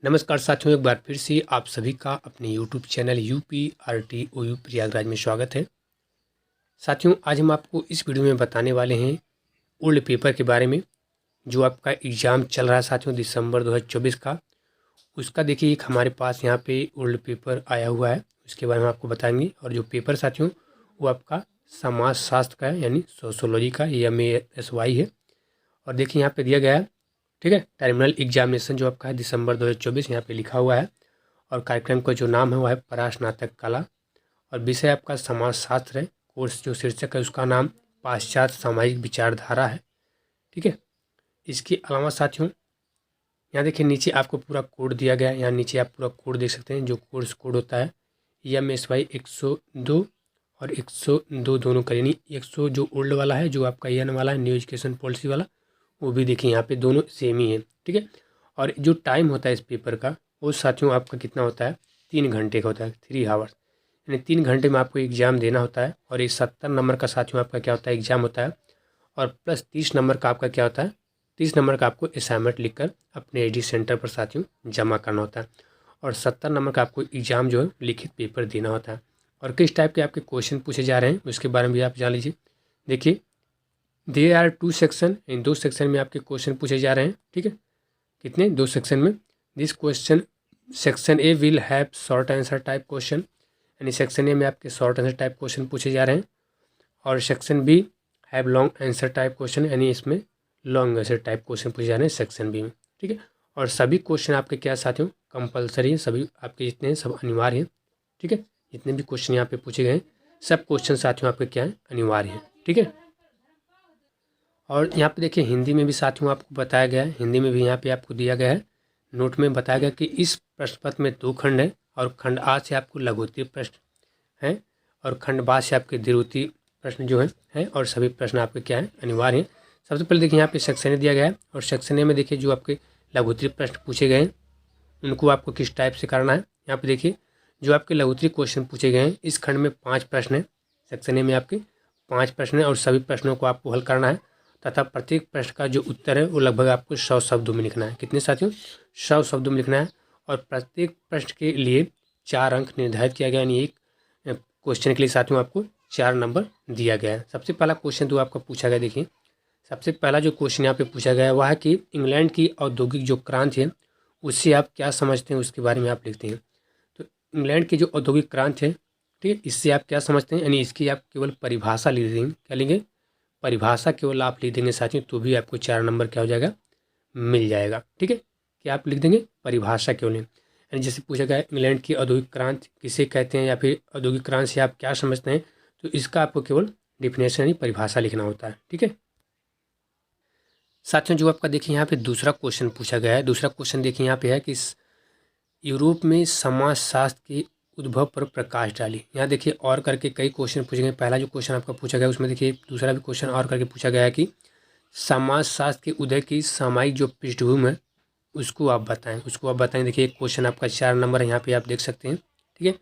नमस्कार साथियों, एक बार फिर से आप सभी का अपने यूट्यूब चैनल UPRTOU प्रयागराज में स्वागत है। साथियों, आज हम आपको इस वीडियो में बताने वाले हैं ओल्ड पेपर के बारे में। जो आपका एग्ज़ाम चल रहा है साथियों दिसंबर 2024 का, उसका देखिए एक हमारे पास यहाँ पे ओल्ड पेपर आया हुआ है, उसके बारे में आपको बताएंगे। और जो पेपर साथियों वो आपका समाज शास्त्र का है, यानी सोशोलॉजी का, MASY है। और देखिए यहाँ पे दिया गया है, ठीक है, टर्मिनल एग्जामिनेशन जो आपका है दिसंबर 2024 यहाँ पे लिखा हुआ है। और कार्यक्रम का जो नाम है वो है परास्नातक कला, और विषय आपका समाज शास्त्र है। कोर्स जो शीर्षक है उसका नाम पाश्चात्य सामाजिक विचारधारा है, ठीक है। इसके अलावा साथियों यहाँ देखिए नीचे आपको पूरा कोड दिया गया है, यहाँ नीचे आप पूरा कोड देख सकते हैं। जो कोर्स कोड होता है MSY 102 और 102 दोनों का, यानी 100 जो ओल्ड वाला है, जो आपका EN वाला है, न्यू एजुकेशन पॉलिसी वाला, वो भी देखिए यहाँ पे दोनों सेम ही है, ठीक है। और जो टाइम होता है इस पेपर का, वो साथियों आपका कितना होता है, 3 घंटे का होता है, 3 आवर्स, यानी 3 घंटे में आपको एग्ज़ाम देना होता है। और ये 70 नंबर का साथियों आपका क्या होता है, एग्ज़ाम होता है। और प्लस 30 नंबर का आपका क्या होता है, 30 नंबर का आपको असाइनमेंट लिखकर अपने SD सेंटर पर साथियों जमा करना होता है। और 70 नंबर का आपको एग्ज़ाम जो है लिखित पेपर देना होता है। और किस टाइप के आपके क्वेश्चन पूछे जा रहे हैं उसके बारे में भी आप जान लीजिए। देखिए देयर आर 2 सेक्शन, इन 2 सेक्शन में आपके क्वेश्चन पूछे जा रहे हैं, ठीक है। कितने, 2 सेक्शन में। This question section A will have short answer type question, यानी सेक्शन A में आपके शॉर्ट आंसर टाइप क्वेश्चन पूछे जा रहे हैं। और section B have long answer type question, यानी इसमें लॉन्ग आंसर टाइप क्वेश्चन पूछे जा रहे हैं सेक्शन B में, ठीक है। और सभी क्वेश्चन आपके क्या साथियों, कंपलसरी है, सभी आपके जितने हैं सब अनिवार्य हैं, ठीक है। जितने भी क्वेश्चन यहाँ पे पूछे गए हैं सब क्वेश्चन साथियों आपके क्या हैं, अनिवार्य हैं, ठीक है। और यहाँ पे देखिए हिंदी में भी साथियों आपको बताया गया है, हिंदी में भी यहाँ पे आपको दिया गया है, नोट में बताया गया कि इस प्रश्न पत्र में 2 खंड है, और खंड आ से आपको लघुत्तरीय प्रश्न है, और खंड बा से आपके दीर्घोत्तरीय प्रश्न जो है, और सभी प्रश्न आपके क्या हैं, अनिवार्य हैं। सबसे पहले देखिए यहाँ पे सेक्शन ए दिया गया है, और सेक्शन ए में देखिए जो आपके लघुत्तरीय प्रश्न पूछे गए हैं उनको आपको किस टाइप से करना है। यहाँ पे देखिए जो आपके लघुत्तरीय क्वेश्चन पूछे गए हैं, इस खंड में 5 प्रश्न हैं, सेक्शन ए में आपके 5 प्रश्न हैं, और सभी प्रश्नों को आपको हल करना है। तथा प्रत्येक प्रश्न का जो उत्तर है वो लगभग आपको 100 शब्दों में लिखना है। कितने साथियों, 100 शब्दों में लिखना है। और प्रत्येक प्रश्न के लिए 4 अंक निर्धारित किया गया, यानी एक क्वेश्चन के लिए साथियों आपको 4 नंबर दिया गया है। सबसे पहला क्वेश्चन तो आपका पूछा गया, देखिए सबसे पहला जो क्वेश्चन यहाँ पे पूछा गया है वह है कि इंग्लैंड की औद्योगिक जो क्रांति है उससे आप क्या समझते हैं, उसके बारे में आप लिखते हैं। तो इंग्लैंड की जो औद्योगिक क्रांति है, ठीक है, इससे आप क्या समझते हैं, यानी इसकी आप केवल परिभाषा लिख देंगे। क्या लेंगे, परिभाषा केवल आप लिख देंगे साथियों, तो भी आपको 4 नंबर क्या हो जाएगा, मिल जाएगा, ठीक है। कि आप लिख देंगे परिभाषा केवल, यानी जैसे पूछा गया इंग्लैंड की औद्योगिक क्रांति किसे कहते हैं, या फिर औद्योगिक क्रांति से आप क्या समझते हैं, तो इसका आपको केवल डिफिनेशन यानी परिभाषा लिखना होता है, ठीक है। साथियों जो आपका देखिए यहाँ पे दूसरा क्वेश्चन पूछा गया है, दूसरा क्वेश्चन देखिए यहाँ पे है कि यूरोप में समाजशास्त्र के उद्भव पर प्रकाश डाली। यहाँ देखिए और करके कई क्वेश्चन पूछे गए। पहला जो क्वेश्चन आपका पूछा गया उसमें देखिए दूसरा भी क्वेश्चन और करके पूछा गया है कि समाजशास्त्र के उदय की सामायिक जो पृष्ठभूमि है उसको आप बताएं, उसको आप बताएं। देखिए एक क्वेश्चन आपका 4 नंबर है, यहाँ पे आप देख सकते हैं, ठीक है।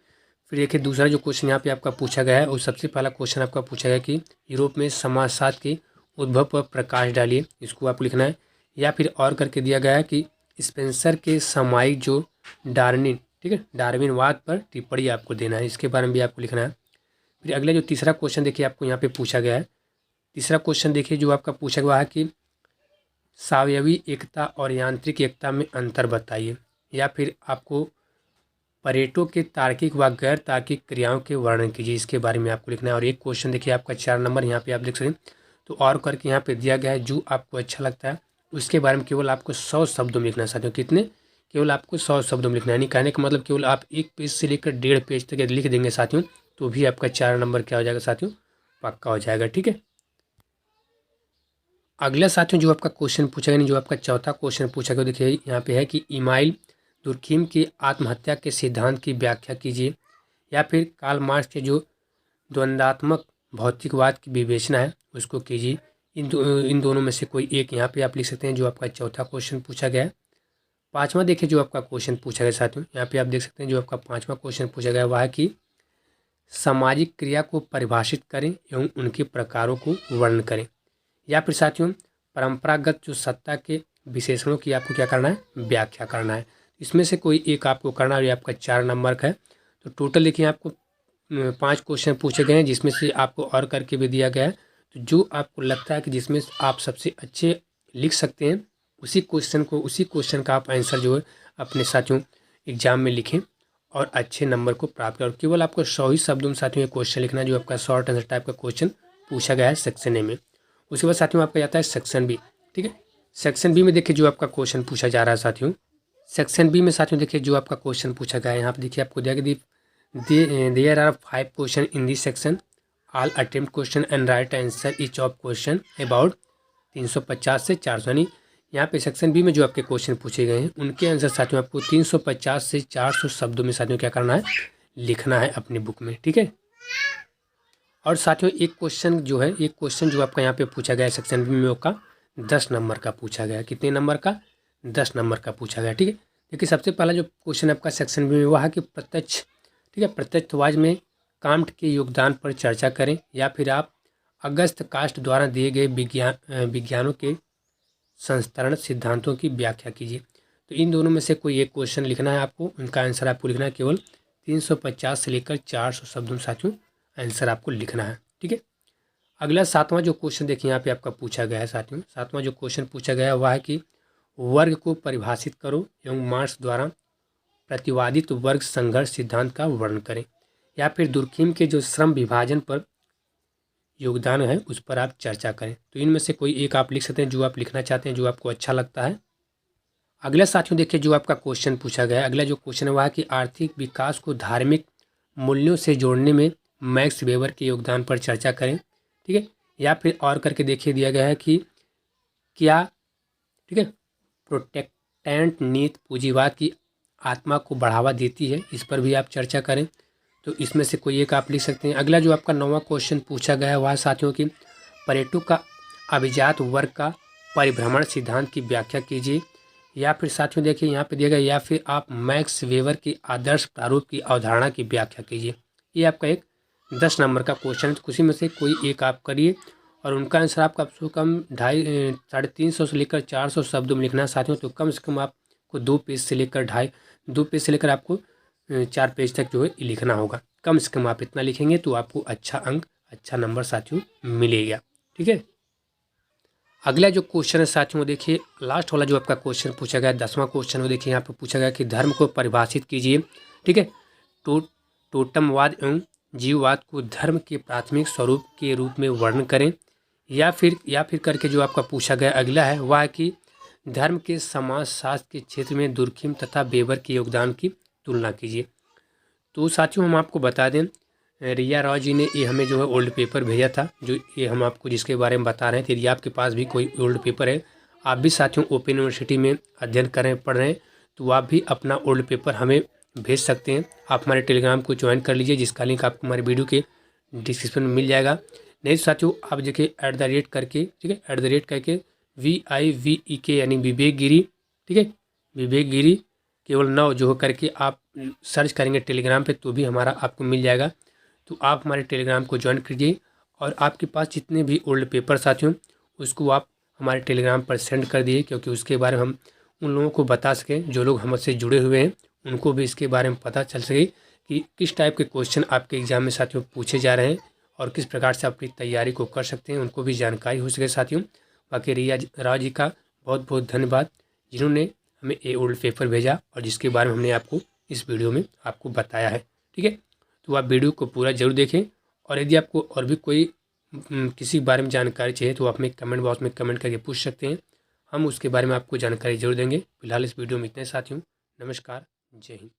फिर देखिए दूसरा जो क्वेश्चन यहाँ पे आपका पूछा गया है, और सबसे पहला क्वेश्चन आपका पूछा गया कि यूरोप में समाजशास्त्र के उद्भव पर प्रकाश डालिए, इसको आपको लिखना है। या फिर और करके दिया गया है कि स्पेंसर के सामायिक जो डार्विन, ठीक है, डार्विनवाद पर टिप्पणी आपको देना है, इसके बारे में भी आपको लिखना है। फिर अगला जो तीसरा क्वेश्चन देखिए आपको यहाँ पे पूछा गया है, तीसरा क्वेश्चन देखिए जो आपका पूछा गया है कि सावयवी एकता और यांत्रिक एकता में अंतर बताइए। या फिर आपको परेटो के तार्किक व गैर तार्किक क्रियाओं के वर्णन कीजिए, इसके बारे में आपको लिखना है। और एक क्वेश्चन देखिए आपका 4 नंबर यहाँ पे आप देख सकते हैं, तो और करके यहाँ पे दिया गया है जो आपको अच्छा लगता है उसके बारे में केवल आपको 100 शब्दों में लिखना है साथियों। कितने, केवल आपको 100 शब्दों में लिखना है, यानी कहने का मतलब केवल आप 1 पेज से लेकर 1.5 पेज तक लिख देंगे साथियों, तो भी आपका 4 नंबर क्या हो जाएगा साथियों, पक्का हो जाएगा, ठीक है। अगला साथियों जो आपका क्वेश्चन पूछा गया, जो आपका चौथा क्वेश्चन पूछा गया, देखिए यहाँ पे है कि इमाइल दुर्खीम की आत्महत्या के सिद्धांत की व्याख्या कीजिए। या फिर कार्ल मार्क्स के जो द्वंद्वात्मक भौतिकवाद की विवेचना है उसको कीजिए। इन दोनों में से कोई एक यहाँ पे आप लिख सकते हैं, जो आपका चौथा क्वेश्चन पूछा गया है। पाँचवा देखिए जो आपका क्वेश्चन पूछा गया साथियों, यहाँ पे आप देख सकते हैं जो आपका पाँचवा क्वेश्चन पूछा गया वह है कि सामाजिक क्रिया को परिभाषित करें एवं उनके प्रकारों को वर्णन करें। या फिर साथियों परंपरागत जो सत्ता के विशेषणों की आपको क्या करना है, व्याख्या करना है। इसमें से कोई एक आपको करना है। ये आपका 4 नंबर का है। तो टोटल देखिए आपको 5 क्वेश्चन पूछे गए हैं, जिसमें से आपको और करके भी दिया गया है। तो जो आपको लगता है कि जिसमें आप सबसे अच्छे लिख सकते हैं, उसी क्वेश्चन का आप आंसर जो है अपने साथियों एग्जाम में लिखें और अच्छे नंबर को प्राप्त करें। केवल आपको 100 ही शब्दों में साथियों ये क्वेश्चन लिखना है, जो आपका शॉर्ट आंसर टाइप का क्वेश्चन पूछा गया है सेक्शन ए में। उसके बाद साथियों आपका जाता है सेक्शन बी। ठीक है, सेक्शन बी में देखिए जो आपका क्वेश्चन पूछा जा रहा है साथियों, सेक्शन बी में साथियों देखिए जो आपका क्वेश्चन पूछा गया है, यहाँ पे देखिए आपको दिया गया there are 5 question in this section, all attempt question and write answer each of question about 350 से 400। यानी यहाँ पे सेक्शन बी में जो आपके क्वेश्चन पूछे गए हैं उनके आंसर साथियों आपको 350 से 400 शब्दों में साथियों क्या करना है, लिखना है अपनी बुक में। ठीक है, और साथियों एक क्वेश्चन जो आपका यहाँ पे पूछा गया है सेक्शन बी में, आपका 10 नंबर का पूछा गया है। कितने नंबर का? 10 नंबर का पूछा गया। ठीक है, देखिए सबसे पहला जो क्वेश्चन आपका सेक्शन बी में वह है कि प्रत्यक्षवाद में कांट के योगदान पर चर्चा करें, या फिर आप अगस्त कास्ट द्वारा दिए गए विज्ञानों के संस्तरण सिद्धांतों की व्याख्या कीजिए। तो इन दोनों में से कोई एक क्वेश्चन लिखना है आपको, उनका आंसर आपको लिखना है केवल 350 से लेकर 400 शब्दों में साथियों आंसर आपको लिखना है। ठीक है, अगला 7वां जो क्वेश्चन देखिए यहाँ पे आपका पूछा गया है साथियों, 7वां जो क्वेश्चन पूछा गया है वह है कि वर्ग को परिभाषित करो एवं मार्क्स द्वारा प्रतिवादित वर्ग संघर्ष सिद्धांत का वर्णन करें, या फिर दुर्खिम के जो श्रम विभाजन पर योगदान है उस पर आप चर्चा करें। तो इनमें से कोई एक आप लिख सकते हैं, जो आप लिखना चाहते हैं, जो आपको अच्छा लगता है। अगला साथियों देखिए जो आपका क्वेश्चन पूछा गया है, अगला जो क्वेश्चन है वह है कि आर्थिक विकास को धार्मिक मूल्यों से जोड़ने में मैक्स वेबर के योगदान पर चर्चा करें। ठीक है, या फिर और करके देखिए दिया गया है कि क्या, ठीक है, प्रोटेक्टेंट नीति पूंजीवाद की आत्मा को बढ़ावा देती है, इस पर भी आप चर्चा करें। तो इसमें से कोई एक आप लिख सकते हैं। अगला जो आपका 9वां क्वेश्चन पूछा गया है वह साथियों की परेटो का अभिजात वर्ग का परिभ्रमण सिद्धांत की व्याख्या कीजिए, या फिर साथियों देखिए यहाँ पे दिया गया या फिर आप मैक्स वेबर की आदर्श प्रारूप की अवधारणा की व्याख्या कीजिए। ये आपका एक 10 नंबर का क्वेश्चन है। तो उसी में से कोई एक आप करिए और उनका आंसर आपका कम से कम 350 से लेकर 400 शब्दों में लिखना है साथियों। तो कम से कम आपको 2 पेज से लेकर आपको 4 पेज तक जो है लिखना होगा। कम से कम आप इतना लिखेंगे तो आपको अच्छा अंक, अच्छा नंबर साथियों मिलेगा। ठीक है, अगला जो क्वेश्चन है साथियों देखिए लास्ट वाला जो आपका क्वेश्चन पूछा गया 10वां क्वेश्चन वो देखिए यहाँ पे पूछा गया कि धर्म को परिभाषित कीजिए। ठीक है, टोटमवाद एवं जीववाद को धर्म के प्राथमिक स्वरूप के रूप में वर्णन करें, या फिर करके जो आपका पूछा गया अगला है वह है कि धर्म के समाजशास्त्र के क्षेत्र में दुर्खिम तथा वेबर के योगदान की तुलना कीजिए। तो साथियों हम आपको बता दें, रिया राव जी ने ये हमें जो है ओल्ड पेपर भेजा था, जो ये हम आपको जिसके बारे में बता रहे हैं। यदि आपके पास भी कोई ओल्ड पेपर है, आप भी साथियों ओपन यूनिवर्सिटी में अध्ययन पढ़ रहे हैं, तो आप भी अपना ओल्ड पेपर हमें भेज सकते हैं। आप हमारे टेलीग्राम को ज्वाइन कर लीजिए, जिसका लिंक आपको हमारे वीडियो के डिस्क्रिप्शन में मिल जाएगा। नहीं साथियों आप देखिए @ करके, ठीक है, @ करके VIVEK यानी विवेक गिरी, ठीक है, विवेक गिरी केवल 9 जो करके आप सर्च करेंगे टेलीग्राम पे तो भी हमारा आपको मिल जाएगा। तो आप हमारे टेलीग्राम को ज्वाइन कीजिए और आपके पास जितने भी ओल्ड पेपर साथियों उसको आप हमारे टेलीग्राम पर सेंड कर दिए, क्योंकि उसके बारे में हम उन लोगों को बता सकें जो लोग हमसे जुड़े हुए हैं, उनको भी इसके बारे में पता चल सके कि किस टाइप के क्वेश्चन आपके एग्जाम में साथियों पूछे जा रहे हैं और किस प्रकार से अपनी तैयारी को कर सकते हैं, उनको भी जानकारी हो सके साथियों। बाकी रिया राव जी का बहुत बहुत धन्यवाद जिन्होंने हमें ये ओल्ड पेपर भेजा और जिसके बारे में हमने आपको इस वीडियो में आपको बताया है। ठीक है, तो आप वीडियो को पूरा जरूर देखें और यदि आपको और भी कोई किसी बारे में जानकारी चाहिए तो आप हमें कमेंट बॉक्स में कमेंट करके पूछ सकते हैं, हम उसके बारे में आपको जानकारी जरूर देंगे। फिलहाल इस वीडियो में इतने साथियों, नमस्कार, जय हिंद।